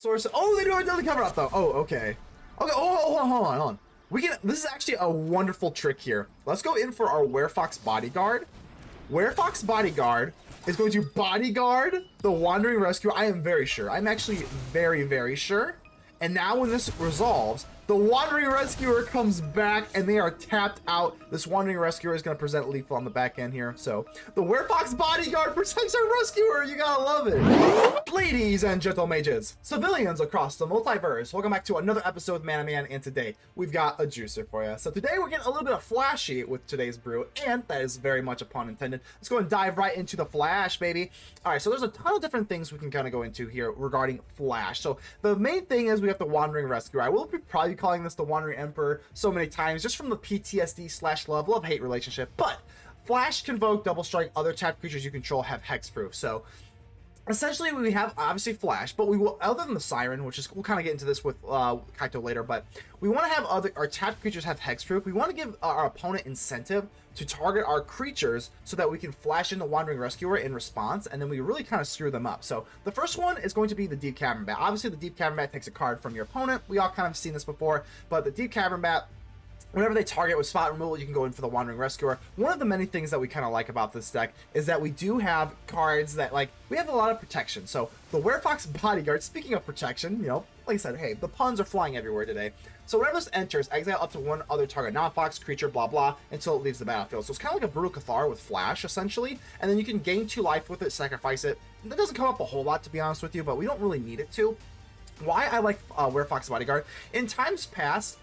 Source. Oh, they do another cover up though. Oh, okay. Okay. Oh, hold on. We can. This is actually a wonderful trick here. Let's go in for our Werefox Bodyguard. Werefox Bodyguard is going to bodyguard the Wandering Rescuer. I am very sure. I'm actually very sure. And now when this resolves, the Wandering Rescuer comes back and they are tapped out. This Wandering Rescuer is going to present lethal on the back end here. So the Werefox Bodyguard protects our Rescuer. You gotta love it. Ladies and gentle mages, civilians across the multiverse, welcome back to another episode of Man Man, and today we've got a juicer for you. So today we're getting a little bit of flashy with today's brew, and that is very much a pun intended. Let's go and dive right into the flash, baby. All right, so there's a ton of different things we can kind of go into here regarding flash. So the main thing is we have the Wandering Rescuer. I will be probably calling this the Wandering Emperor so many times just from the PTSD / love-hate relationship, but flash, convoke, double strike, other tapped creatures you control have hexproof. So essentially we have obviously flash, but we will, other than the siren, which is, we'll kind of get into this with Kaito later, but we want to have our tapped creatures have hexproof. We want to give our opponent incentive to target our creatures so that we can flash in the Wandering Rescuer in response, and then we really kind of screw them up. So the first one is going to be the Deep-Cavern Bat. Obviously the Deep-Cavern Bat takes a card from your opponent. We all kind of seen this before, but the Deep-Cavern Bat, whenever they target with spot removal, you can go in for the Wandering Rescuer. One of the many things that we kind of like about this deck is that we do have cards that, like, we have a lot of protection. So the Werefox Bodyguard, speaking of protection, you know, like I said, hey, the puns are flying everywhere today. So whenever this enters, exile up to one other target non-fox creature, blah blah, until it leaves the battlefield. So it's kind of like a Brutal Cathar with flash, essentially, and then you can gain 2 life with it, sacrifice it. That doesn't come up a whole lot, to be honest with you, but we don't really need it to. Why I like Werefox Bodyguard, in times past,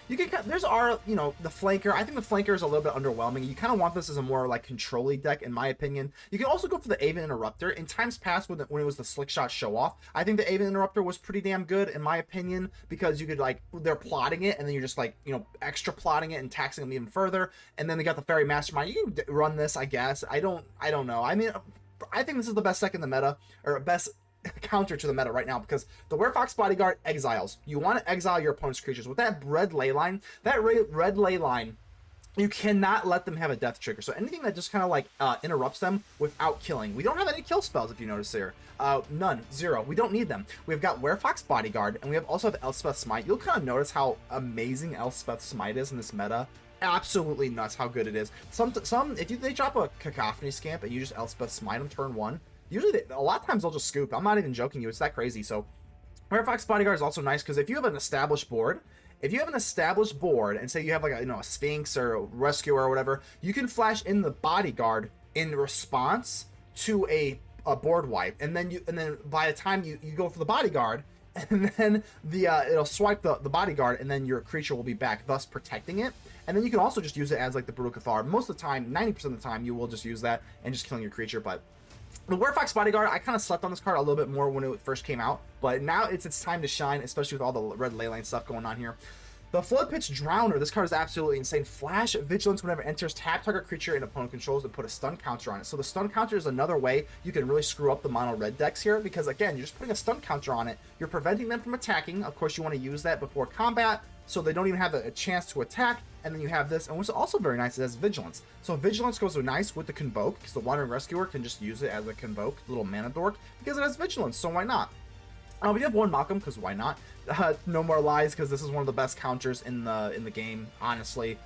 you can, there's our, you know, the flanker. I think the flanker is a little bit underwhelming. You kind of want this as a more like control-y deck, in my opinion. You can also go for the Aven Interrupter. In times past, when it was the Slick Shot show off, I think the Aven Interrupter was pretty damn good, in my opinion, because you could, like, they're plotting it, and then you're just like, you know, extra plotting it and taxing them even further. And then they got the Fairy Mastermind. You can run this, I guess. I don't know. I mean, I think this is the best deck in the meta, or best counter to the meta right now, because the Werefox Bodyguard exiles. You want to exile your opponent's creatures with that red ley line. That red ley line, you cannot let them have a death trigger. So anything that just kind of like interrupts them without killing. We don't have any kill spells, if you notice here. None, 0. We don't need them. We've got Werefox Bodyguard, and we also have Elspeth Smite. You'll kind of notice how amazing Elspeth Smite is in this meta. Absolutely nuts how good it is. Some if they drop a Cacophony Scamp and you just Elspeth Smite on turn 1, usually a lot of times they'll just scoop. I'm not even joking you, it's that crazy. So Werefox Bodyguard is also nice because if you have an established board, and say you have like a, you know, a Sphinx or a Rescuer or whatever, you can flash in the Bodyguard in response to a board wipe, and then by the time you go for the Bodyguard, and then it'll swipe the Bodyguard, and then your creature will be back, thus protecting it. And then you can also just use it as like the Brutal Cathar. Most of the time, 90% of the time, you will just use that and just killing your creature. But the Werefox Bodyguard, I kind of slept on this card a little bit more when it first came out, but now it's time to shine, especially with all the red ley line stuff going on here. The Floodpits Drowner, this card is absolutely insane. Flash Vigilance whenever it enters, tap target creature and opponent controls and put a stun counter on it. So the stun counter is another way you can really screw up the mono red decks here, because again, you're just putting a stun counter on it. You're preventing them from attacking. Of course, you want to use that before combat, so they don't even have a chance to attack. And then you have this, and what's also very nice is Vigilance. So Vigilance goes nice with the Convoke, because the Wandering Rescuer can just use it as a Convoke, little mana dork, because it has Vigilance, so why not? We have one Malcolm, because why not? No More Lies, because this is one of the best counters in the game, honestly.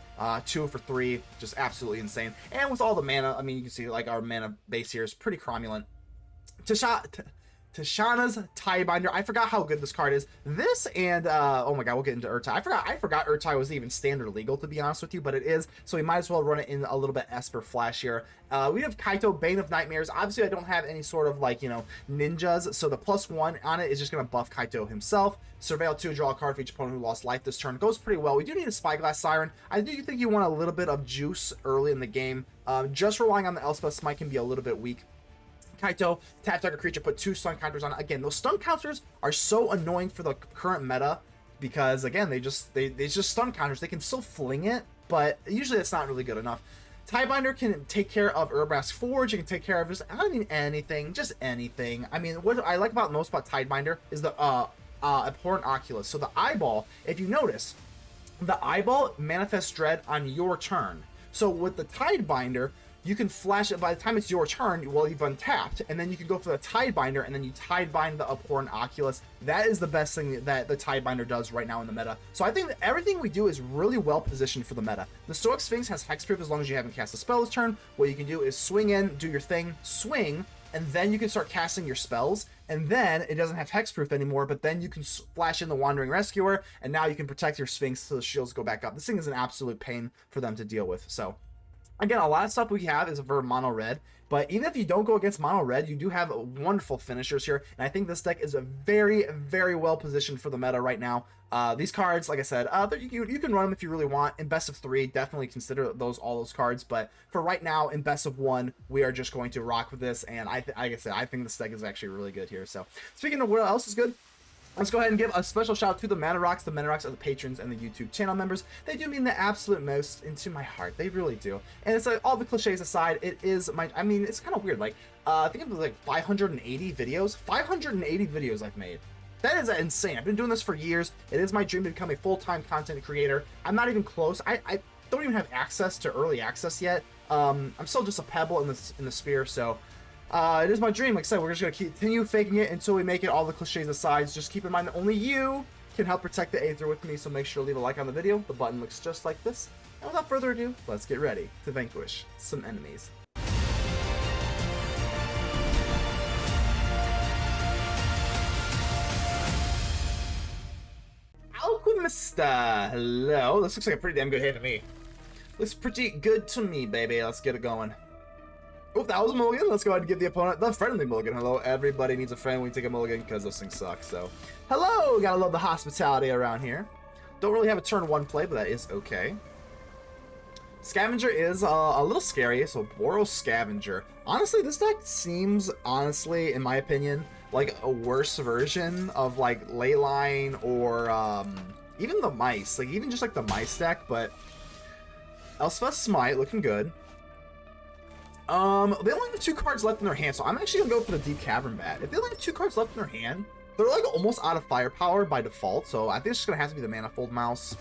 2 for 3, just absolutely insane. And with all the mana, I mean, you can see like our mana base here is pretty cromulent. Tishana's Tidebinder. I forgot how good this card is. This and oh my god, we'll get into Ertai. I forgot Ertai was even standard legal, to be honest with you, but it is, so we might as well run it in a little bit Esper flash here. We have Kaito, Bane of Nightmares. Obviously I don't have any sort of like, you know, ninjas, so the +1 on it is just gonna buff Kaito himself. Surveil 2, draw a card for each opponent who lost life this turn. Goes pretty well. We do need a Spyglass Siren. I do think you want a little bit of juice early in the game. Just relying on the Elspeth Smite can be a little bit weak. Kaito, tap target creature, put 2 stun counters on it. Again, those stun counters are so annoying for the current meta, because again, they just stun counters. They can still fling it, but usually it's not really good enough. Tidebinder can take care of Urbrask Forge. You can take care of just, I don't mean anything, just anything. I mean, what I like most about Tidebinder is the Abhorrent Oculus. So the eyeball, if you notice, the eyeball manifests dread on your turn. So with the Tidebinder, you can flash it by the time it's your turn. Well, you've untapped, and then you can go for the Tidebinder, and then you Tidebind the Abhorrent Oculus. That is the best thing that the Tidebinder does right now in the meta. So I think that everything we do is really well positioned for the meta. The Stoic Sphinx has hexproof as long as you haven't cast a spell this turn. What you can do is swing in, do your thing, swing, and then you can start casting your spells, and then it doesn't have hexproof anymore, but then you can flash in the Wandering Rescuer, and now you can protect your Sphinx so the shields go back up. This thing is an absolute pain for them to deal with. So again, a lot of stuff we have is for mono red, but even if you don't go against mono red, you do have wonderful finishers here, and I think this deck is a very, very well positioned for the meta right now. These cards, like I said, you can run them if you really want. In best of 3, definitely consider all those cards, but for right now, in best of 1, we are just going to rock with this, and like I said, I think this deck is actually really good here. So speaking of what else is good, let's go ahead and give a special shout out to the Mana Rocks. The Mana Rocks are the patrons and the YouTube channel members. They do mean the absolute most into my heart. They really do. And it's like, all the cliches aside, it is I mean, it's kind of weird. Like, I think it was like 580 videos. 580 videos I've made. That is insane. I've been doing this for years. It is my dream to become a full-time content creator. I'm not even close. I don't even have access to early access yet. I'm still just a pebble in the sphere, so it is my dream. Like I said, we're just going to continue faking it until we make it. All the cliches aside, just keep in mind that only you can help protect the Aether with me, so make sure to leave a like on the video. The button looks just like this. And without further ado, let's get ready to vanquish some enemies. Alchemista, hello. This looks like a pretty damn good hand to me. Looks pretty good to me, baby. Let's get it going. Oh, that was a mulligan. Let's go ahead and give the opponent the friendly mulligan. Hello, everybody needs a friend when you take a mulligan because those things suck. So, hello. Gotta love the hospitality around here. Don't really have a turn 1 play, but that is okay. Scavenger is a little scary, so Boros Scavenger. Honestly, this deck seems, in my opinion, like a worse version of like Leyline or even the Mice. Like even just like the Mice deck, but Elspeth Smite looking good. They only have 2 cards left in their hand, so I'm actually gonna go for the Deep-Cavern Bat. If they only have 2 cards left in their hand, they're like almost out of firepower by default, so I think it's just gonna have to be the Manifold Mouse.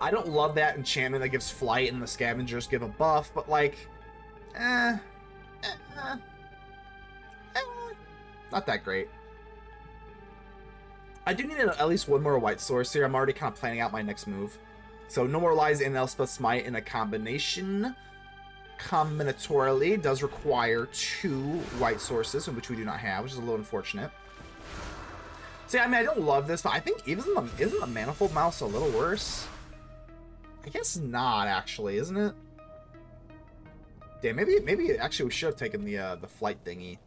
I don't love that enchantment that gives flight and the scavengers give a buff, but like, not that great. I do need at least 1 more white source here. I'm already kind of planning out my next move. So no more Lies and Elspeth Smite in a combination. Combinatorially does require 2 white sources, which we do not have, which is a little unfortunate. See, I mean, I don't love this, but I think isn't the Manifold Mouse a little worse? I guess not, actually, isn't it? Damn, maybe actually we should have taken the flight thingy.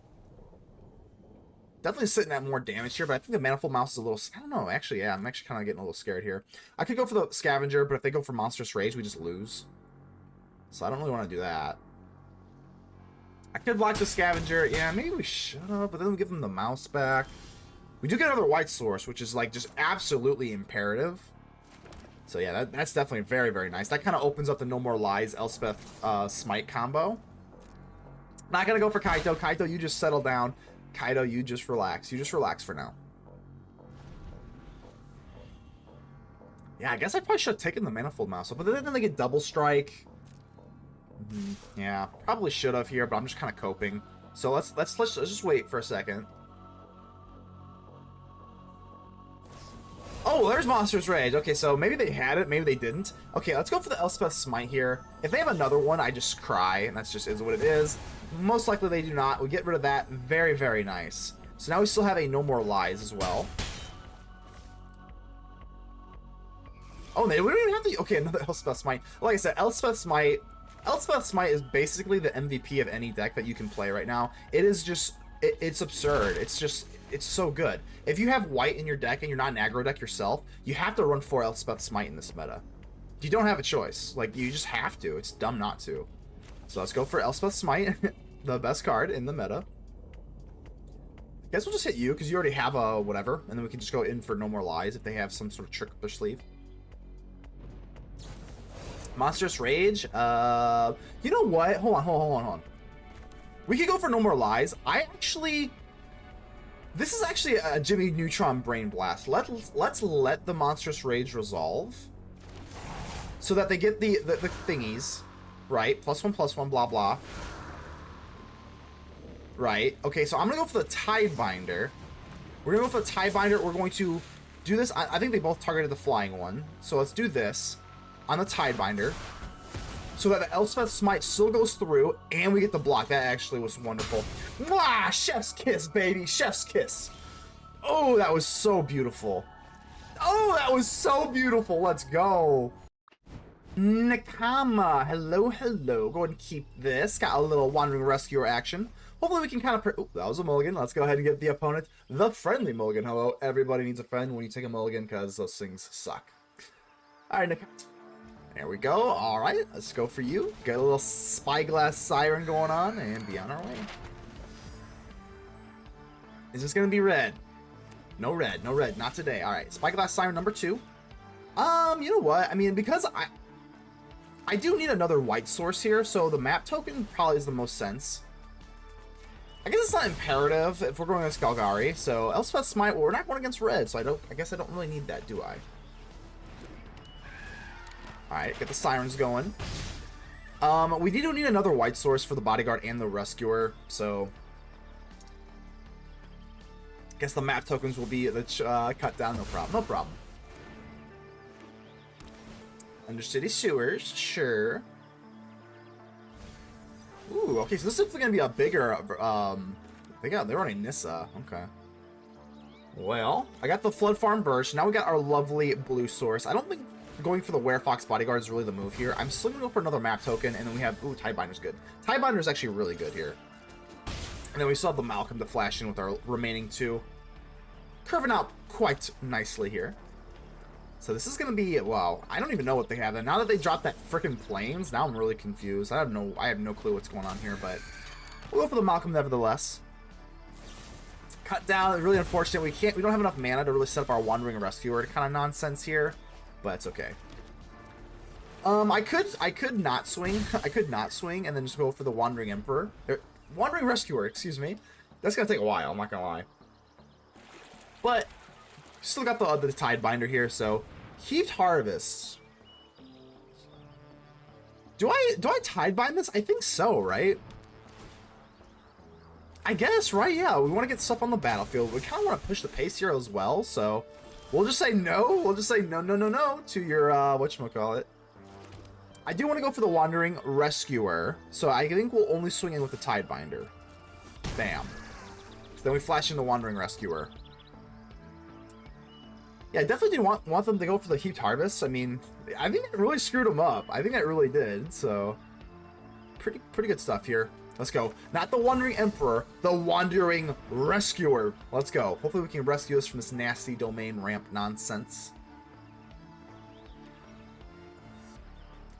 Definitely sitting at more damage here, but I think the Manifold Mouse is a little... I don't know, actually, yeah, I'm actually kind of getting a little scared here. I could go for the Scavenger, but if they go for Monstrous Rage, we just lose. So I don't really want to do that. I could block the Scavenger. Yeah, maybe we should have, but then we give them the mouse back. We do get another white source, which is like just absolutely imperative. So yeah, that's definitely very, very nice. That kind of opens up the No More Lies Elspeth Smite combo. Not going to go for Kaito. Kaito, you just settle down. Kaito, you just relax. You just relax for now. Yeah, I guess I probably should have taken the Manifold Mouse, but then they get Double Strike. Yeah, probably should have here, but I'm just kind of coping. So let's just wait for a second. Oh, there's Monstrous Rage. Okay, so maybe they had it, maybe they didn't. Okay, let's go for the Elspeth Smite here. If they have another one, I just cry, and that's just is what it is. Most likely they do not. We get rid of that. Very, very nice. So now we still have a No More Lies as well. Oh, we don't even have the... Okay, another Elspeth Smite. Like I said, Elspeth Smite is basically the MVP of any deck that you can play right now. It is just... It's absurd. It's so good. If you have white in your deck and you're not an aggro deck yourself, you have to run 4 Elspeth Smite in this meta. You don't have a choice. Like, you just have to. It's dumb not to. So let's go for Elspeth Smite, the best card in the meta. Guess we'll just hit you, because you already have a whatever, and then we can just go in for No More Lies if they have some sort of trick up their sleeve. Monstrous Rage. You know what? Hold on. We could go for No More Lies. This is actually a Jimmy Neutron Brain Blast. Let's let the Monstrous Rage resolve, so that they get the thingies. Right, +1/+1, blah, blah. Right, okay, so I'm gonna go for the Tidebinder. We're gonna go for the Tidebinder. We're going to do this. I think they both targeted the flying one. So let's do this on the Tidebinder, so that the Elspeth Smite still goes through, and we get the block. That actually was wonderful. Mwah! Chef's kiss, baby. Chef's kiss. Oh, that was so beautiful. Oh, that was so beautiful. Let's go. Nakama. Hello, hello. Go ahead and keep this. Got a little Wandering Rescuer action. Hopefully we can kind of... Oh, that was a mulligan. Let's go ahead and give the opponent the friendly mulligan. Hello, everybody needs a friend when you take a mulligan, because those things suck. All right, Nakama. There we go. All right, let's go for you. Get a little Spyglass Siren going on and be on our way. Is this going to be red? No red. No red. Not today. All right, Spyglass Siren number 2. You know what? I mean, because I do need another white source here, so the map token probably is the most sense. I guess it's not imperative if we're going against Galgari. So Elspeth Smite, well, we're not going against red, so I guess I don't really need that, do I? Alright, get the sirens going. We do need another white source for the bodyguard and the rescuer, so I guess the map tokens will be the cut down. No problem. No problem. Undercity Sewers, sure. Ooh, okay, so this is going to be a bigger, they're running Nissa, okay. Well, I got the Floodfarm Verge, now we got our lovely blue source. I don't think going for the Werefox Bodyguard is really the move here. I'm still going to go for another map token, and then we have, ooh, Tidebinder's good. Tidebinder's actually really good here. And then we still have the Malcolm to flash in with our remaining 2. Curving out quite nicely here. So this is going to be, wow, I don't even know what they have. And now that they dropped that freaking planes, now I'm really confused. I have no clue what's going on here, but we'll go for the Malcolm nevertheless. Cut down, really unfortunate. We don't have enough mana to really set up our Wandering Rescuer kind of nonsense here, but it's okay. I could not swing. I could not swing and then just go for the Wandering Emperor. Wandering Rescuer, excuse me. That's going to take a while, I'm not going to lie. But still got the Tidebinder here, so Heaped Harvest. Do I Tidebind this? I think so, right? I guess, right? Yeah, we want to get stuff on the battlefield. We kind of want to push the pace here as well, so we'll just say no. We'll just say no, no, no, no to your, whatchamacallit. I do want to go for the Wandering Rescuer, so I think we'll only swing in with the Tidebinder. Bam. So then we flash in the Wandering Rescuer. Yeah, I definitely didn't want them to go for the Heaped Harvest. I mean, I think it really screwed them up. I think it really did, so pretty good stuff here. Let's go. Not the Wandering Emperor, the Wandering Rescuer. Let's go. Hopefully we can rescue us from this nasty domain ramp nonsense.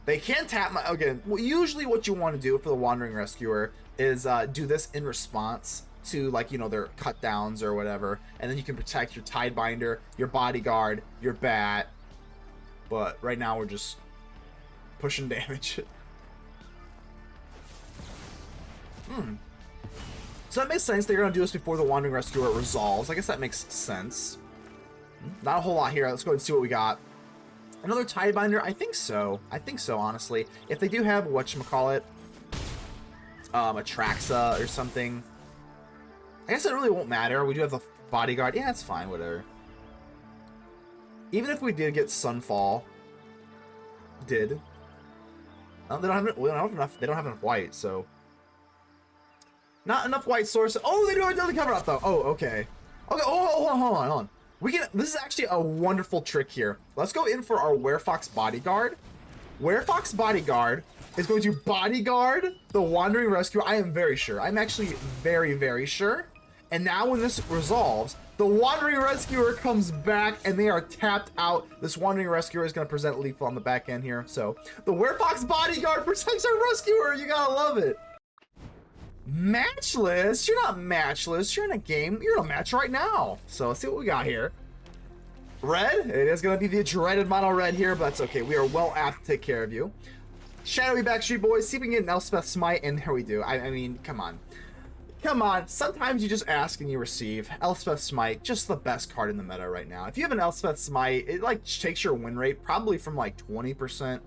They can tap my... Again, usually what you want to do for the Wandering Rescuer is do this in response to, like, you know, their cut downs or whatever, and then you can protect your Tidebinder, your bodyguard, your bat. But right now we're just pushing damage. So that makes sense. They're gonna do this before the Wandering Rescuer resolves. I guess that makes sense. Not a whole lot here. Let's go and see what we got. Another Tidebinder? I think so. I think so, honestly. If they do have whatchamacallit, a Traxa or something, I guess it really won't matter. We do have the bodyguard. Yeah, it's fine, whatever. Even if we did get Sunfall, they don't have enough. They don't have enough white, so not enough white source. Oh, they do have another cover up though. Oh, okay. Okay. Oh, hold on. This is actually a wonderful trick here. Let's go in for our Werefox Bodyguard. Werefox Bodyguard is going to bodyguard the Wandering Rescuer. I am very sure. I'm actually very, very sure. And now when this resolves, the Wandering Rescuer comes back and they are tapped out. This Wandering Rescuer is going to present lethal on the back end here. So the Werefox Bodyguard protects our Rescuer. You gotta love it. Matchless? You're not matchless. You're in a game. You're in a match right now. So let's see what we got here. Red. It is going to be the dreaded mono red here, but that's okay. We are well apt to take care of you. Shadowy Backstreet Boys. See if we can get an Elspeth Smite, and there we do. I mean, come on. Come on. Sometimes you just ask and you receive. Elspeth Smite, just the best card in the meta right now. If you have an Elspeth Smite, it like takes your win rate probably from like 20%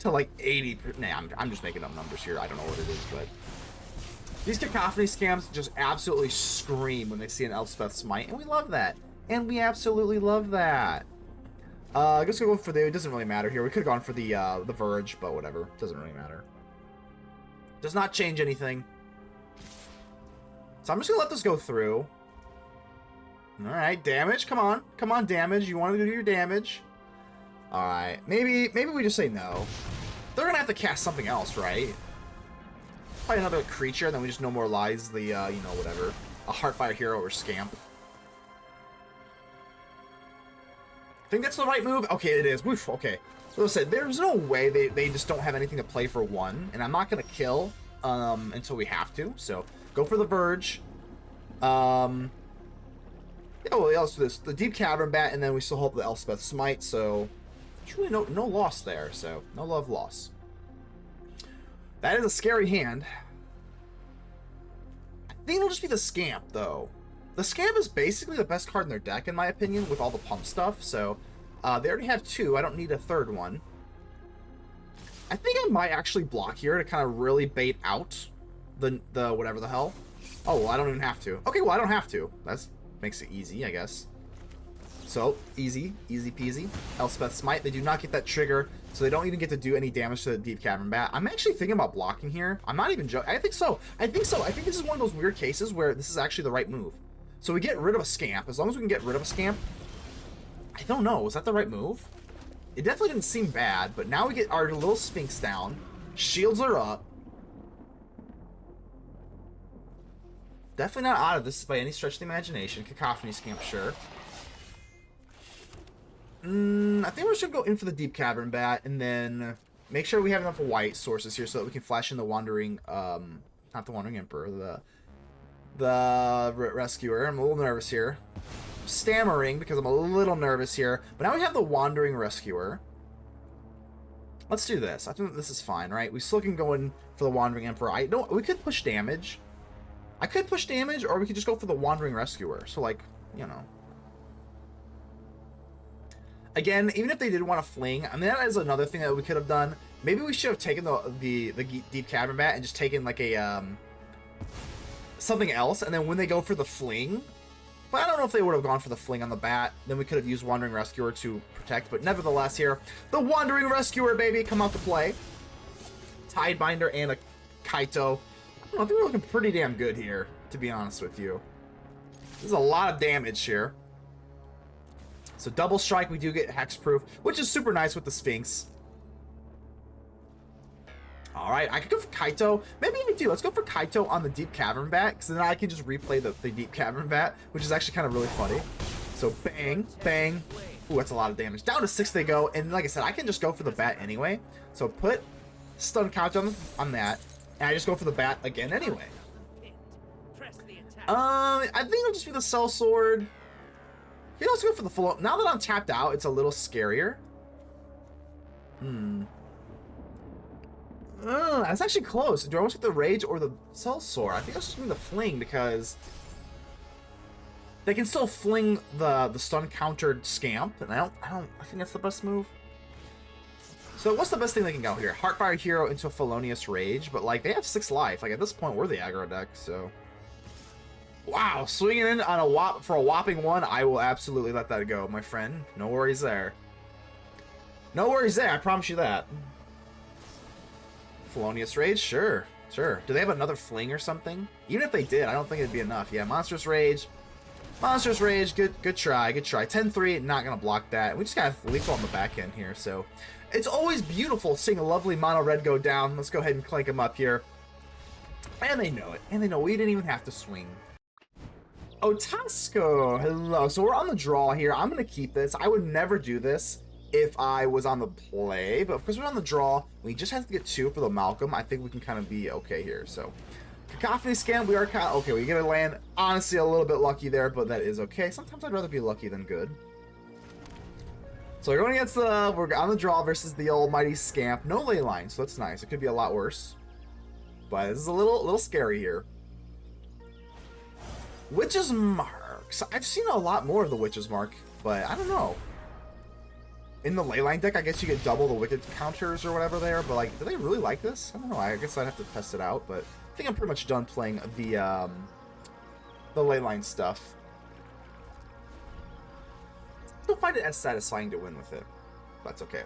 to like 80. Nah, I'm just making up numbers here. I don't know what it is, but these Cacophony scams just absolutely scream when they see an Elspeth Smite, and we love that. And we absolutely love that. I guess we'll go for the... It doesn't really matter here. We could have gone for the Verge, but whatever. Doesn't really matter. Does not change anything. So I'm just going to let this go through. Alright, damage. Come on. Come on, damage. You want to do your damage. Alright. Maybe we just say no. They're going to have to cast something else, right? Probably another creature, and then we just no more lies the, you know, whatever. A Heartfire Hero or Scamp. Think that's the right move? Okay, it is. Woof, okay. So I said, there's no way they just don't have anything to play for one, and I'm not going to kill until we have to, so go for the Verge. Yeah, well, let's do this. The Deep-Cavern Bat, and then we still hold the Elspeth Smite, so there's really no loss there, so no love loss. That is a scary hand. I think it'll just be the Scamp, though. The Scamp is basically the best card in their deck, in my opinion, with all the pump stuff, so they already have two. I don't need a third one. I think I might actually block here to kind of really bait out the whatever the hell. Oh, well, I don't even have to. Okay, well, I don't have to. That makes it easy, I guess. So, easy peasy. Elspeth Smite, they do not get that trigger, so they don't even get to do any damage to the Deep-Cavern Bat. I'm actually thinking about blocking here. I'm not even joking. I think so. I think this is one of those weird cases where this is actually the right move. So we get rid of a Scamp. As long as we can get rid of a Scamp. I don't know. Was that the right move? It definitely didn't seem bad, but now we get our little Sphinx down. Shields are up. Definitely not out of this by any stretch of the imagination. Cacophony Scamp, sure. I think we're just going to go in for the Deep-Cavern Bat, and then make sure we have enough white sources here so that we can flash in the Wandering, not the Wandering Emperor, the Rescuer. I'm a little nervous here. I'm stammering because I'm a little nervous here, but now we have the Wandering Rescuer. Let's do this. I think this is fine, right? We still can go in for the Wandering Emperor. We could push damage. I could push damage, or we could just go for the Wandering Rescuer. So, like, you know. Again, even if they did want to fling, I mean, that is another thing that we could have done. Maybe we should have taken the Deep-Cavern Bat and just taken, like, a, something else, and then when they go for the fling... But I don't know if they would have gone for the fling on the bat. Then we could have used Wandering Rescuer to protect. But nevertheless here, the Wandering Rescuer, baby, come out to play. Tidebinder and a Kaito. I think we're looking pretty damn good here, to be honest with you. There's a lot of damage here. So double strike, we do get hexproof, which is super nice with the Sphinx. Alright, I could go for Kaito. Maybe I do. Let's go for Kaito on the Deep-Cavern Bat, because then I can just replay the Deep-Cavern Bat, which is actually kind of really funny. So bang, bang. Ooh, that's a lot of damage. Down to 6 they go, and like I said, I can just go for the bat anyway. So put stun counter on that, and I just go for the bat again anyway. I think it'll just be the Cell Sword. You can also go for the full... Now that I'm tapped out, it's a little scarier. That's actually close. Do I want to take the Rage or the Cell Sword? I think I was just going to fling because they can still fling the stun countered Scamp, and I think that's the best move. So what's the best thing they can go here? Heartfire Hero into a Felonious Rage, but like they have 6 life. Like at this point, we're the aggro deck, so. Wow, swinging in on for a whopping 1, I will absolutely let that go, my friend. No worries there. No worries there, I promise you that. Felonious Rage? Sure. Sure. Do they have another fling or something? Even if they did, I don't think it'd be enough. Yeah, Monstrous Rage. Monstrous Rage, good try, good try. 10-3, not gonna block that. We just got lethal on the back end here, so. It's always beautiful seeing a lovely mono red go down. Let's go ahead and clank him up here. And they know it. And they know we didn't even have to swing. Otasco, hello. So we're on the draw here. I'm gonna keep this. I would never do this if I was on the play, but because we're on the draw, we just have to get 2 for the Malcolm. I think we can kind of be okay here. So, Cacophony Scan, we are kind of okay. We get a land, honestly, a little bit lucky there, but that is okay. Sometimes I'd rather be lucky than good. So we're going against we're on the draw versus the almighty Scamp. No ley line, so that's nice. It could be a lot worse, but this is a little scary here. Witch's Mark. So I've seen a lot more of the Witch's Mark, but I don't know. In the Leyline deck, I guess you get double the Wicked counters or whatever they are, but like, do they really like this? I don't know, I guess I'd have to test it out, but I think I'm pretty much done playing the Leyline stuff. Don't find it as satisfying to win with it. That's okay.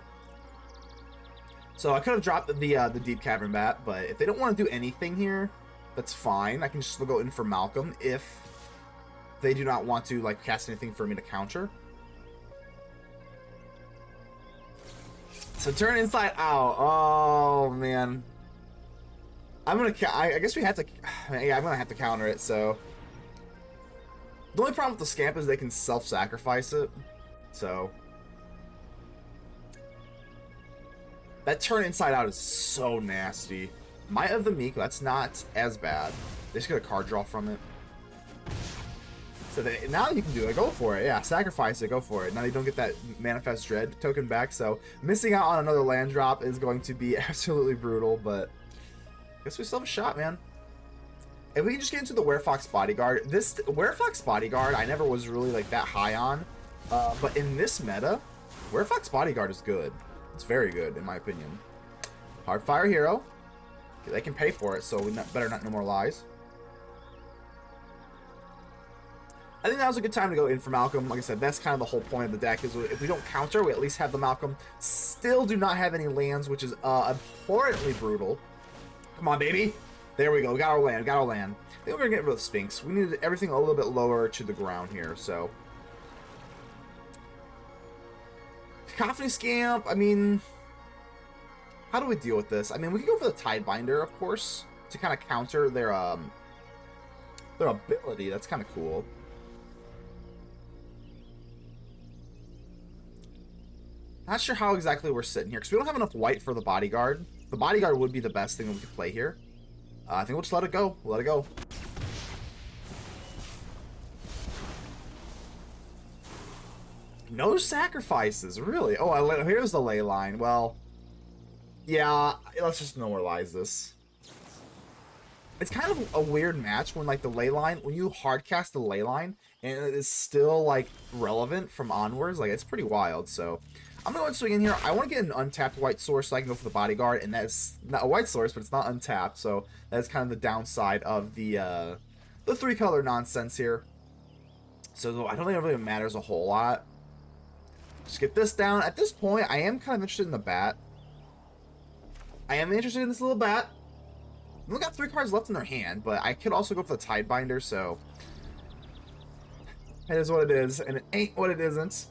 So I could have dropped the Deep-Cavern Bat, but if they don't want to do anything here, that's fine. I can just go in for Malcolm if they do not want to like cast anything for me to counter. So turn inside out. Oh man. I guess we have to. Yeah, I'm gonna have to counter it. So the only problem with the Scamp is they can self-sacrifice it. So that turn inside out is so nasty. Might of the Meek, that's not as bad. They just get a card draw from it. So now you can do it. Go for it. Yeah, sacrifice it. Go for it. Now you don't get that Manifest Dread token back. So missing out on another land drop is going to be absolutely brutal. But I guess we still have a shot, man. If we can just get into the Werefox Bodyguard. This Werefox Bodyguard I never was really like that high on. But in this meta, Werefox Bodyguard is good. It's very good in my opinion. Hardfire Hero. Okay, they can pay for it, so we better not no more lies. I think that was a good time to go in for Malcolm. Like I said, that's kind of the whole point of the deck, is if we don't counter, we at least have the Malcolm. Still do not have any lands, which is abhorrently brutal. Come on, baby. There we go. We got our land. Got our land. I think we're going to get rid of the Sphinx. We needed everything a little bit lower to the ground here, so. Cacophony Scamp, I mean, how do we deal with this? I mean, we can go for the Tidebinder, of course, to kind of counter their ability. That's kind of cool. Not sure how exactly we're sitting here, because we don't have enough white for the Bodyguard. The Bodyguard would be the best thing that we could play here. I think we'll just let it go. We'll let it go. No sacrifices, really? Oh, here's the ley line. Well, yeah, let's just normalize this. It's kind of a weird match when, like, the ley line, when you hardcast the ley line, and it is still, like, relevant from onwards. Like, it's pretty wild, so I'm going to go and swing in here. I want to get an untapped white source so I can go for the Bodyguard, and that is not a white source, but it's not untapped, so that's kind of the downside of the 3-color nonsense here. So I don't think it really matters a whole lot. Just get this down. At this point, I am kind of interested in the bat. I am interested in this little bat. They've only got 3 cards left in their hand, but I could also go for the Tidebinder, so it is what it is, and it ain't what it isn't.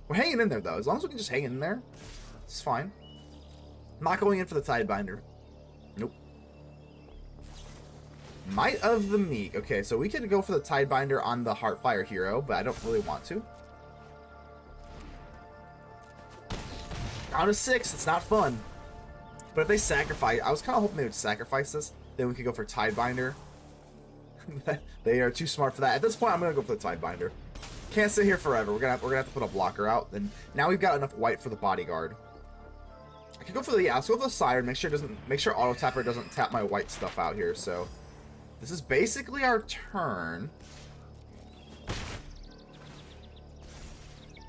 We're hanging in there, though. As long as we can just hang in there, it's fine. I'm not going in for the Tidebinder. Nope. Might of the Meek. Okay, so we could go for the Tidebinder on the Heartfire Hero, but I don't really want to. Down to 6. It's not fun. But if they sacrifice, I was kind of hoping they would sacrifice this. Then we could go for Tidebinder. They are too smart for that. At this point, I'm gonna go for the Tidebinder. Can't sit here forever. We're gonna have to put a blocker out. And now we've got enough white for the Bodyguard. I could go for the let's go for the Siren. Make sure Auto Tapper doesn't tap my white stuff out here. So this is basically our turn.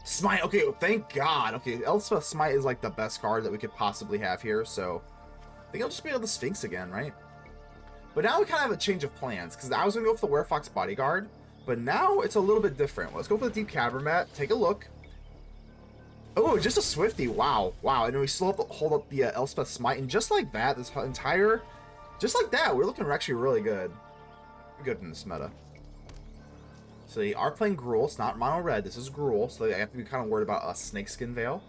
Smite, okay, thank God. Okay, Elspeth Smite is like the best card that we could possibly have here, so I think I'll just be able to Sphinx again, right? But now we kind of have a change of plans, because I was going to go for the Werefox Bodyguard, but now it's a little bit different. Let's go for the Deep-Cavern Bat, take a look. Oh, just a Swifty, wow, wow, and then we still have to hold up the Elspeth Smite, and just like that, this entire, just like that, we're looking actually really good. Good in this meta. So they are playing Gruul. It's not mono red. This is Gruul. So I have to be kind of worried about a Snakeskin Veil.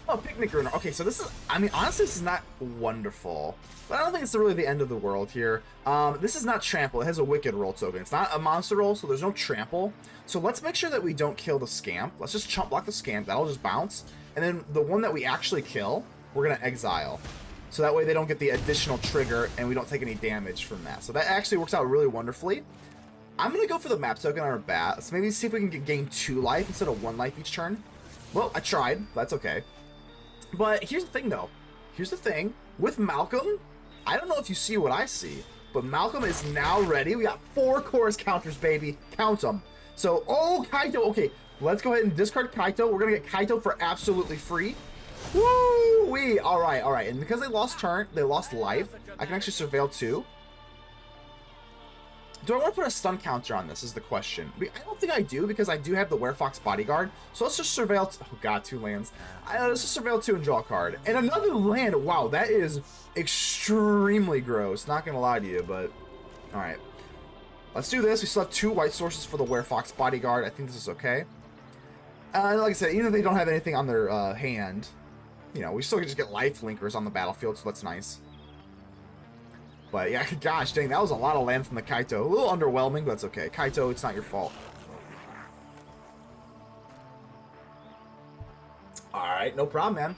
Oh, Picnic Runner. Okay, so this is, I mean, honestly, this is not wonderful. But I don't think it's really the end of the world here. This is not Trample. It has a Wicked roll token. It's not a monster roll, so there's no Trample. So let's make sure that we don't kill the Scamp. Let's just chump block the Scamp. That'll just bounce. And then the one that we actually kill, we're going to exile. So that way they don't get the additional trigger and we don't take any damage from that. So that actually works out really wonderfully. I'm going to go for the map token on our bat. So maybe see if we can gain 2 life instead of 1 life each turn. Well, I tried. That's okay. But here's the thing, though. Here's the thing. With Malcolm, I don't know if you see what I see. But Malcolm is now ready. We got 4 chorus counters, baby. Count them. So, oh, Kaito. Okay, let's go ahead and discard Kaito. We're going to get Kaito for absolutely free. Woo-wee. All right, all right. And because they lost life, I can actually surveil too. Do I want to put a stun counter on this is the question. I don't think I do because I do have the Werefox Bodyguard. So let's just surveil... Oh god, 2 lands. Let's just surveil 2 and draw a card. And another land. Wow, that is extremely gross. Not going to lie to you, but... Alright. Let's do this. We still have 2 white sources for the Werefox Bodyguard. I think this is okay. Like I said, even if they don't have anything on their hand, you know, we still can just get life linkers on the battlefield, so that's nice. But yeah, gosh dang, that was a lot of land from the Kaito. A little underwhelming, but that's okay. Kaito, it's not your fault. Alright, no problem, man.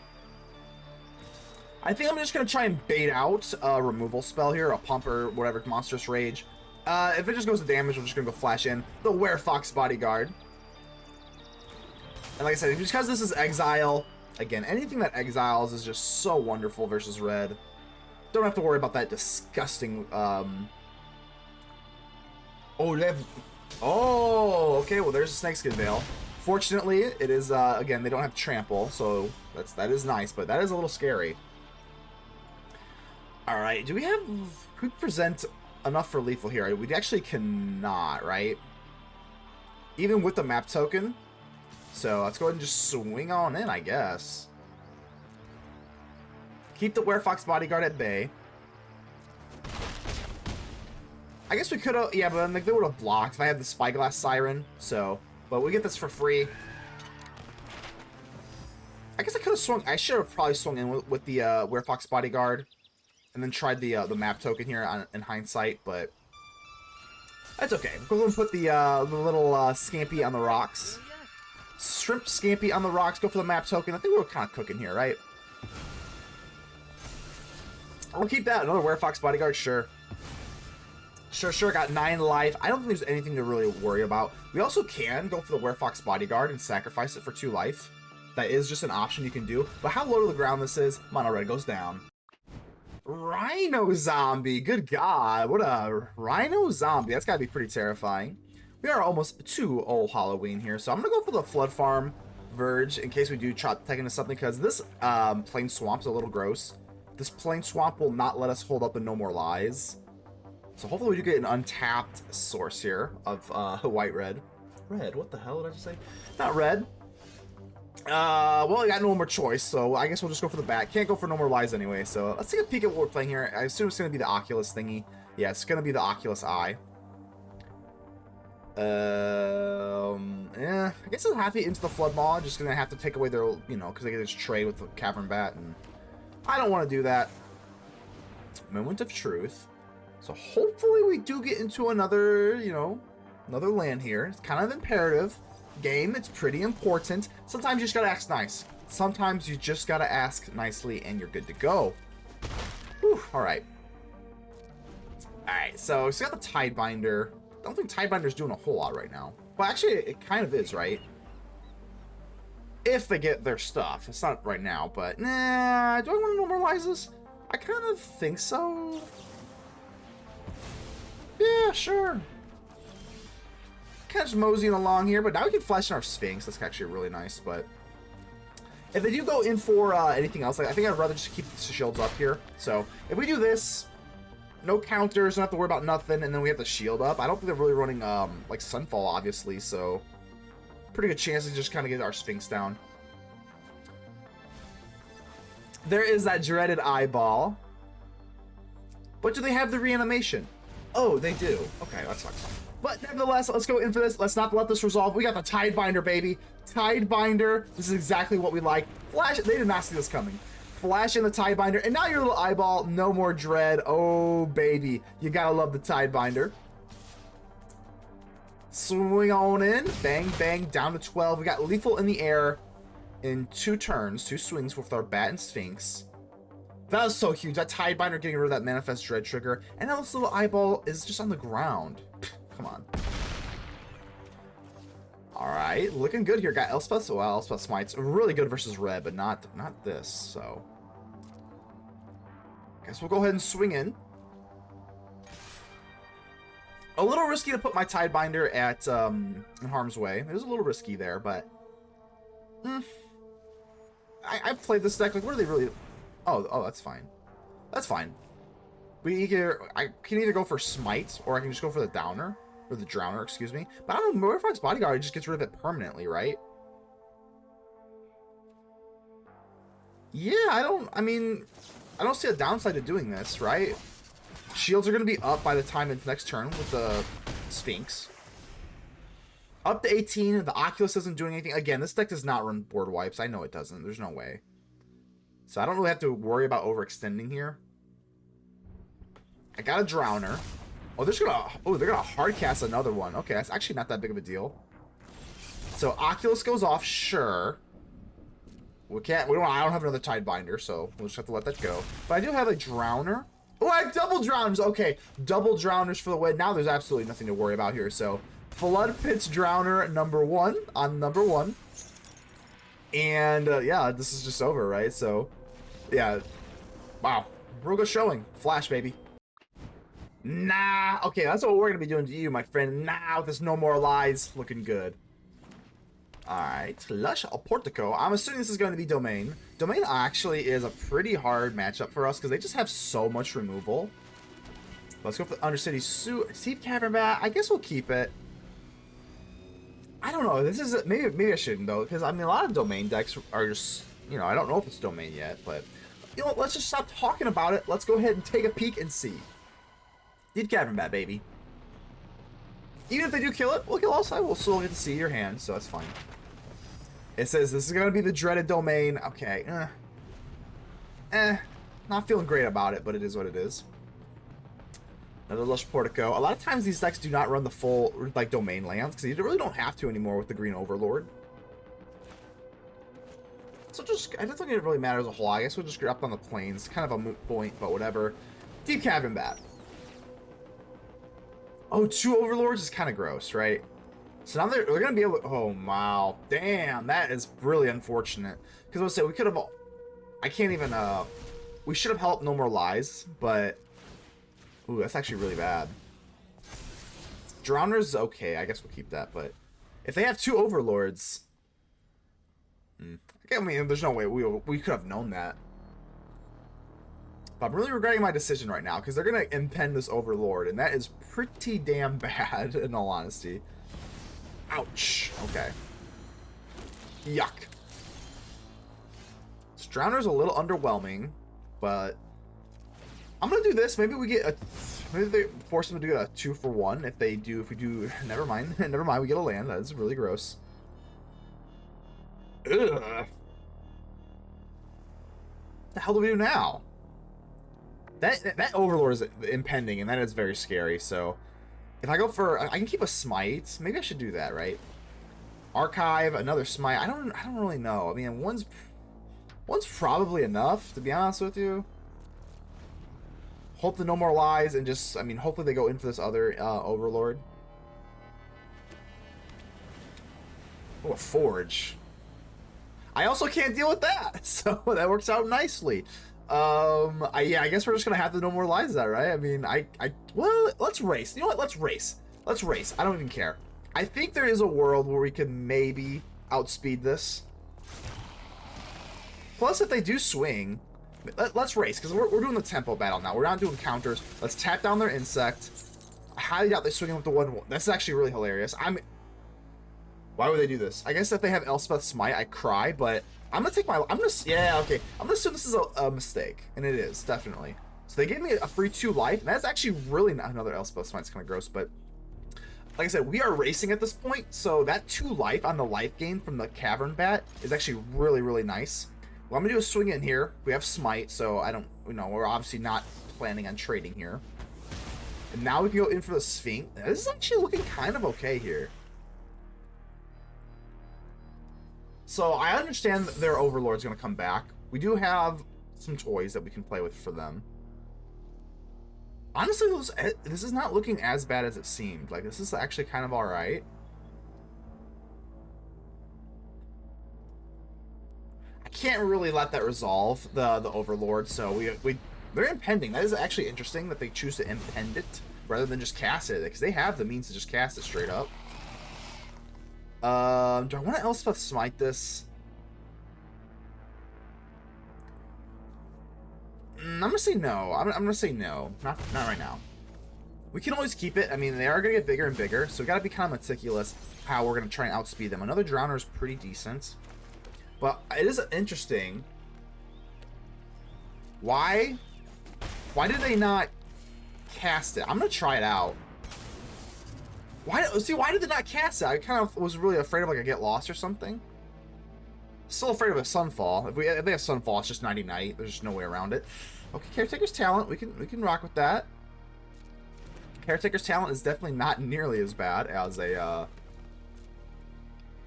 I think I'm just going to try and bait out a removal spell here, a pump or whatever, Monstrous Rage. If it just goes to damage, I'm just going to go flash in the Werefox Bodyguard. And like I said, because this is Exile, again, anything that exiles is just so wonderful versus red. Don't have to worry about that disgusting, Oh, they have... Oh, okay, well, there's a Snakeskin Veil. Fortunately, it is, again, they don't have Trample, so that is nice, but that is a little scary. Alright, do we have... Could we present enough for lethal here? We actually cannot, right? Even with the map token. So, let's go ahead and just swing on in, I guess. Keep the Werefox Bodyguard at bay. I guess we could have... Yeah, but like, they would have blocked if I had the Spyglass Siren. So, but we get this for free. I guess I could have swung... I should have probably swung in with the Werefox Bodyguard. And then tried the map token here in hindsight, but... That's okay. We're going to put the little Scampy on the rocks. Shrimp Scampy on the rocks. Go for the map token. I think we were kind of cooking here, right? I'll keep that. Another Werefox Bodyguard, sure. Sure, got 9 life. I don't think there's anything to really worry about. We also can go for the Werefox Bodyguard and sacrifice it for 2 life. That is just an option you can do. But how low to the ground this is, Mono Red goes down. Rhino Zombie. Good God. What a Rhino Zombie. That's got to be pretty terrifying. We are almost to Old Halloween here. So I'm going to go for the Floodfarm Verge in case we do try taking into something. Because this Plain Swamp's a little gross. This Plain Swamp will not let us hold up a No More Lies. So hopefully we do get an untapped source here of white-red. Red, what the hell did I just say? Not red. Well, I got no more choice, so I guess we'll just go for the bat. Can't go for No More Lies anyway, so let's take a peek at what we're playing here. I assume it's going to be the Oculus thingy. Yeah, it's going to be the Oculus Eye. Yeah, I guess I'll have to into the Flood Maw. Just going to have to take away their, you know, because they get this trade with the Cavern Bat, and I don't want to do that. Moment of Truth. So hopefully we do get into another, you know, another land here. It's kind of imperative. Game, it's pretty important. Sometimes you just gotta ask nice. Sometimes you just gotta ask nicely and you're good to go. Whew, alright. Alright, so we got the Tidebinder. I don't think Tidebinder's doing a whole lot right now. Well, actually, it kind of is, right? If they get their stuff. It's not right now, but nah, do I want to normalize this? I kind of think so. Yeah, sure. Kind of just moseying along here, but now we can flash in our Sphinx. That's actually really nice, but if they do go in for anything else, like, I think I'd rather just keep the shields up here. So if we do this, no counters, don't have to worry about nothing, and then we have the shield up. I don't think they're really running like Sunfall, obviously, so pretty good chance to just kind of get our Sphinx down. There is that dreaded eyeball. But do they have the reanimation? Oh, they do. Okay, that sucks. But nevertheless, let's go in for this. Let's not let this resolve. We got the Tidebinder, baby. Tidebinder. This is exactly what we like. Flash. They did not see this coming. Flash in the Tidebinder. And now your little eyeball. No more dread. Oh, baby. You gotta love the Tidebinder. Swing on in. Bang, bang. Down to 12. We got lethal in the air in 2 turns. 2 swings with our Bat and Sphinx. That was so huge. That Tidebinder getting rid of that Manifest Dread trigger. And now this little eyeball is just on the ground. Come on. Alright, looking good here. Got Elspeth. Well, Elspeth Smite's really good versus red, but not this, so. Guess we'll go ahead and swing in. A little risky to put my Tidebinder at in harm's way. It was a little risky there, but I've played this deck. Like, what are they really? Oh, that's fine. That's fine. I can either go for Smite or I can just go for the Downer or the Drowner, excuse me. But I don't know. Werefox Bodyguard just gets rid of it permanently, right? Yeah, I don't see a downside to doing this, right? Shields are going to be up by the time it's next turn with the Sphinx. Up to 18, the Oculus isn't doing anything. Again, this deck does not run board wipes. I know it doesn't. There's no way. So I don't really have to worry about overextending here. I got a Drowner. Oh, they're gonna hard cast another one. Okay, that's actually not that big of a deal. So Oculus goes off, sure. I don't have another Tidebinder, so we'll just have to let that go. But I do have a Drowner. Oh, I have double Drowners. Okay, double Drowners for the win. Now there's absolutely nothing to worry about here. So Floodpits Drowner #1 on #1. And yeah, this is just over, right? So yeah, wow, real good showing. Flash, baby. Nah, okay, that's what we're gonna be doing to you, my friend. Nah, with this no more lies, looking good. Alright, Lush Portico. I'm assuming this is going to be Domain. Domain actually is a pretty hard matchup for us because they just have so much removal. Let's go for the Undercity Sewers. Deep-Cavern Bat. I guess we'll keep it. I don't know. This is maybe I shouldn't though, because I mean a lot of Domain decks are just, you know, I don't know if it's Domain yet, but you know, let's just stop talking about it. Let's go ahead and take a peek and see. Deep-Cavern Bat, baby. Even if they do kill it, we'll kill outside. We'll still get to see your hand, so that's fine. It says this is going to be the dreaded Domain. Okay. Not feeling great about it, but it is what it is. Another Lush Portico. A lot of times these decks do not run the full like Domain lands because you really don't have to anymore with the Green Overlord. So I don't think it really matters a whole lot. I guess we'll just get up on the plains. Kind of a moot point, but whatever. Deep-Cavern Bat. Oh, 2 Overlords is kind of gross, right? So now they're going to be able to... Oh, wow. Damn, that is really unfortunate. Because I was saying, we could have... I can't even... We should have helped No More Lies, but... Ooh, that's actually really bad. Drowner's okay. I guess we'll keep that, but... If they have 2 Overlords... I mean, there's no way we could have known that. But I'm really regretting my decision right now, because they're going to impend this Overlord, and that is pretty damn bad, in all honesty. Ouch. Okay. Yuck. This Drowner's a little underwhelming, but I'm going to do this. Maybe we get a... Maybe they force them to do a 2-for-1 if we do... Never mind. Never mind, we get a land. That is really gross. Ugh. What the hell do we do now? That Overlord is impending, and that is very scary, so... If I go for... I can keep a Smite. Maybe I should do that, right? Archive, another Smite. I don't really know. I mean, one's probably enough, to be honest with you. Hope the No More Lies, and just... I mean, hopefully they go in for this other Overlord. Oh, a Forge. I also can't deal with that, so that works out nicely. Yeah, I guess we're just gonna have to No More Lies that, right? I mean, well, let's race. You know what? Let's race. Let's race. I don't even care. I think there is a world where we can maybe outspeed this. Plus, if they do swing, let's race, because we're doing the tempo battle now. We're not doing counters. Let's tap down their insect. I highly doubt they swing with the 1-1. That's actually really hilarious. Why would they do this? I guess if they have Elspeth Smite, I cry, but I'm gonna take my... Yeah, okay. I'm gonna assume this is a mistake, and it is, definitely. So they gave me a free 2 life, and that's actually really not... Another Elspeth Smite's kind of gross, but... Like I said, we are racing at this point, so that 2 life on the life gain from the Cavern Bat is actually really, really nice. What I'm gonna do is swing in here. We have Smite, so I don't... You know, we're obviously not planning on trading here. And now we can go in for the Sphinx. This is actually looking kind of okay here. So I understand that their Overlord's going to come back. We do have some toys that we can play with for them. Honestly, this is not looking as bad as it seemed. Like, this is actually kind of alright. I can't really let that resolve, the Overlord, so they're impending. That is actually interesting that they choose to impend it. rather than just cast it, because they have the means to just cast it straight up. Do I want to Elspeth Smite this? I'm gonna say no. I'm gonna say no. Not right now. We can always keep it. I mean, they are gonna get bigger and bigger, so we gotta be kind of meticulous how we're gonna try and outspeed them. Another Drowner is pretty decent, but it is interesting. Why did they not cast it? I'm gonna try it out. Why did they not cast it? I kind of was really afraid of like a get lost or something. Still afraid of a Sunfall. If they have Sunfall, it's just 90-90. There's just no way around it. Okay, Caretaker's Talent. We can rock with that. Caretaker's Talent is definitely not nearly as bad as a.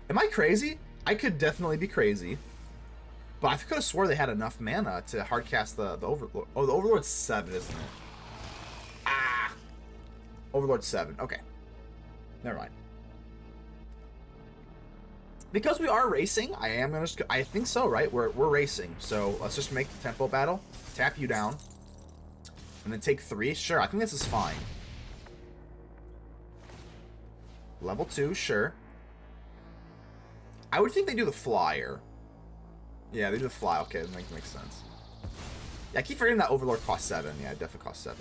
Am I crazy? I could definitely be crazy. But I could have swore they had enough mana to hardcast the Overlord. Oh, the Overlord's 7, isn't it? Ah! Overlord's 7. Okay. Never mind. Because we are racing, I think so, right? We're racing. So let's just make the tempo battle. Tap you down. And then take 3. Sure, I think this is fine. Level 2, sure. I would think they do the flyer. Yeah, they do the fly. Okay, that makes sense. Yeah, I keep forgetting that Overlord costs 7. Yeah, it definitely costs 7.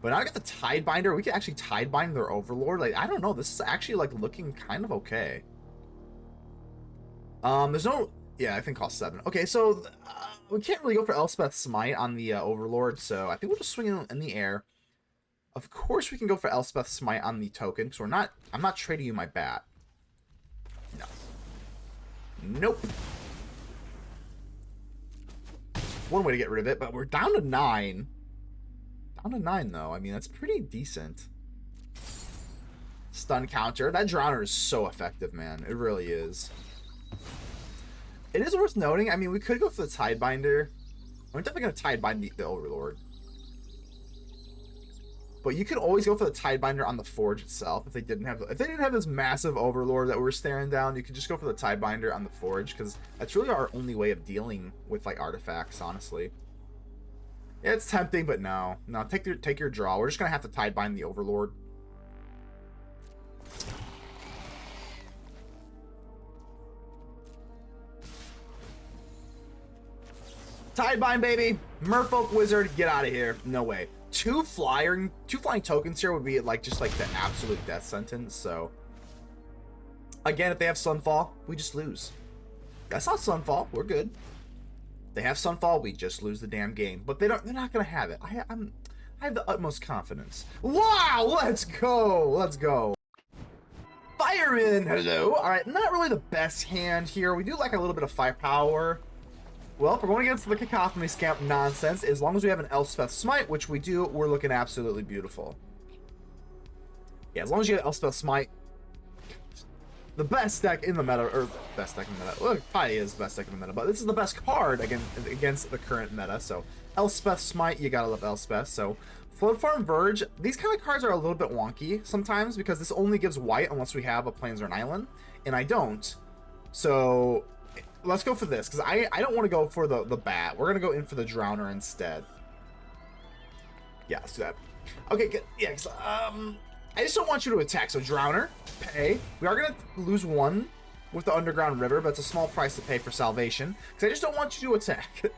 But now I got the Tidebinder. We can actually Tidebind their Overlord. Like, I don't know. This is actually, like, looking kind of okay. There's no... Yeah, I think cost 7. Okay, so we can't really go for Elspeth Smite on the Overlord, so I think we'll just swing it in the air. Of course we can go for Elspeth Smite on the token, because I'm not trading you my bat. No. Nope. One way to get rid of it, but we're down to 9. Down to 9, though. I mean, that's pretty decent. Stun counter. That Drowner is so effective, man. It really is. It is worth noting, I mean, we could go for the Tidebinder. I'm definitely going to Tidebind the Overlord. But you could always go for the Tidebinder on the Forge itself if they didn't have this massive Overlord that we were staring down. You could just go for the Tidebinder on the Forge, because that's really our only way of dealing with like artifacts, honestly. Yeah, it's tempting, but no. No, take your draw. We're just gonna have to Tidebind the Overlord. Tidebind, baby! Merfolk Wizard, get out of here. No way. Two flying tokens here would be like just like the absolute death sentence. So again, if they have Sunfall, we just lose. That's not Sunfall. We're good. They have Sunfall, we just lose the damn game. But they're not gonna have it. I have the utmost confidence. Wow, let's go. Let's go. Fireman, hello. All right, not really the best hand here. We do like a little bit of firepower. Well, if we're going against the Cacophony Scamp nonsense, as long as we have an Elspeth Smite, which we do, we're looking absolutely beautiful. Yeah, as long as you have Elspeth Smite, the best deck in the meta, or best deck in the meta, well, it probably is the best deck in the meta, but this is the best card against the current meta, so Elspeth Smite, you gotta love Elspeth. So Floodfarm Verge, these kind of cards are a little bit wonky sometimes, because this only gives white unless we have a Plains or an Island, and I don't, so... Let's go for this, because I don't want to go for the bat. We're going to go in for the Drowner instead. Yeah, let's do that. Okay, good. Yeah, I just don't want you to attack. So Drowner, pay. We are going to lose 1 with the Underground River, but it's a small price to pay for salvation, because I just don't want you to attack.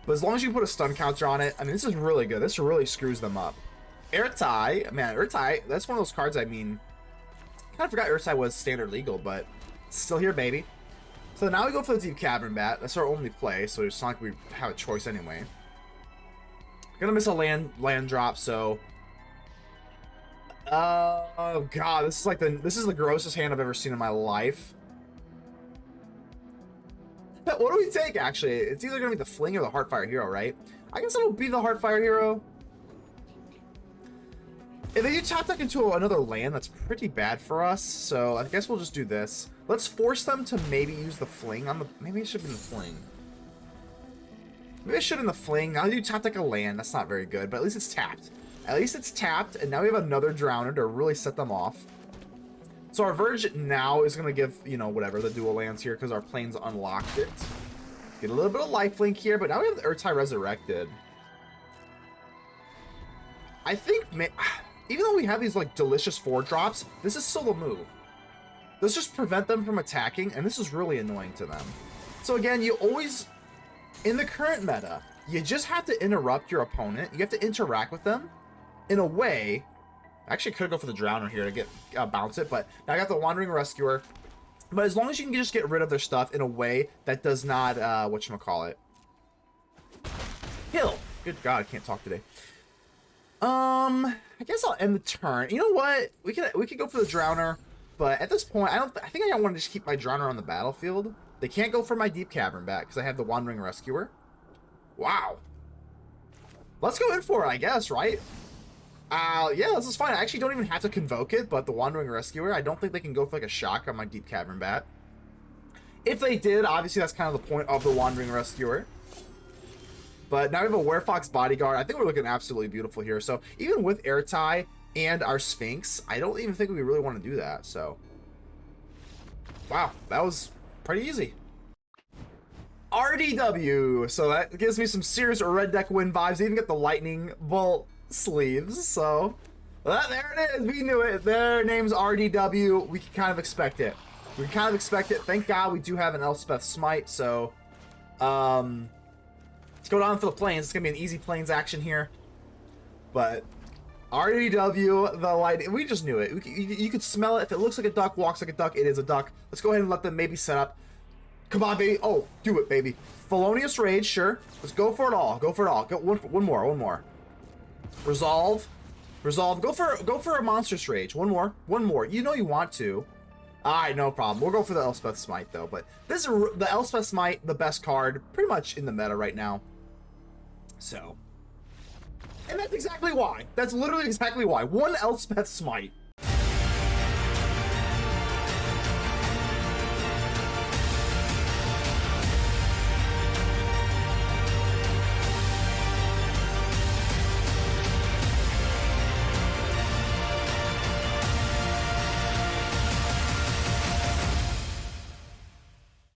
But as long as you put a stun counter on it, I mean, this is really good. This really screws them up. Ertai, man, Ertai, that's one of those cards, I mean, I kind of forgot Ertai was standard legal, but still here, baby. So now we go for the Deep-Cavern Bat. That's our only play, so it's not like we have a choice anyway. Gonna miss a land drop, so... Oh god, this is the grossest hand I've ever seen in my life. What do we take, actually? It's either gonna be the Fling or the Heartfire Hero, right? I guess it'll be the Heartfire Hero. If they do top deck into another land, that's pretty bad for us, so I guess we'll just do this. Let's force them to maybe use the Fling on the... Maybe it should be in the Fling. Maybe I should in the Fling. Now they do top deck a land. That's not very good, but at least it's tapped. At least it's tapped, and now we have another Drowner to really set them off. So our Verge now is going to give, you know, whatever, the dual lands here, because our Plains unlocked it. Get a little bit of lifelink here, but now we have the Ertai Resurrected. I think... even though we have these like delicious 4-drops, this is still a move. Let's just prevent them from attacking, and this is really annoying to them. So again, you always, in the current meta, you just have to interrupt your opponent. You have to interact with them in a way. I actually could go for the Drowner here to get bounce it, but now I got the Wandering Rescuer. But as long as you can just get rid of their stuff in a way that does not, whatchamacallit, kill. Good God, I can't talk today. I guess I'll end the turn. You know what? We could go for the Drowner, but at this point, I think I want to just keep my Drowner on the battlefield. They can't go for my Deep-Cavern Bat because I have the Wandering Rescuer. Wow. Let's go in for it, I guess, right? Yeah, this is fine. I actually don't even have to convoke it, but the Wandering Rescuer, I don't think they can go for like a shock on my Deep-Cavern Bat. If they did, obviously that's kind of the point of the Wandering Rescuer. But now we have a Werefox Bodyguard. I think we're looking absolutely beautiful here. So even with Ertai and our Sphinx, I don't even think we really want to do that. So, wow, that was pretty easy. RDW. So that gives me some serious red deck win vibes. I even get the Lightning Bolt sleeves. So there it is. We knew it. Their name's RDW. We can kind of expect it. We can kind of expect it. Thank God we do have an Elspeth Smite. So, let's go down for the planes. It's going to be an easy planes action here. But RDW, the light, we just knew it. You could smell it. If it looks like a duck, walks like a duck, it is a duck. Let's go ahead and let them maybe set up. Come on, baby. Oh, do it, baby. Felonious Rage, sure. Let's go for it all. Go for it all. Go one more. Resolve. Go for a Monstrous Rage. One more. You know you want to. Alright, no problem. We'll go for the Elspeth Smite, though. But this is the Elspeth Smite, the best card, pretty much in the meta right now. So. And that's exactly why. That's literally exactly why. One Elspeth Smite.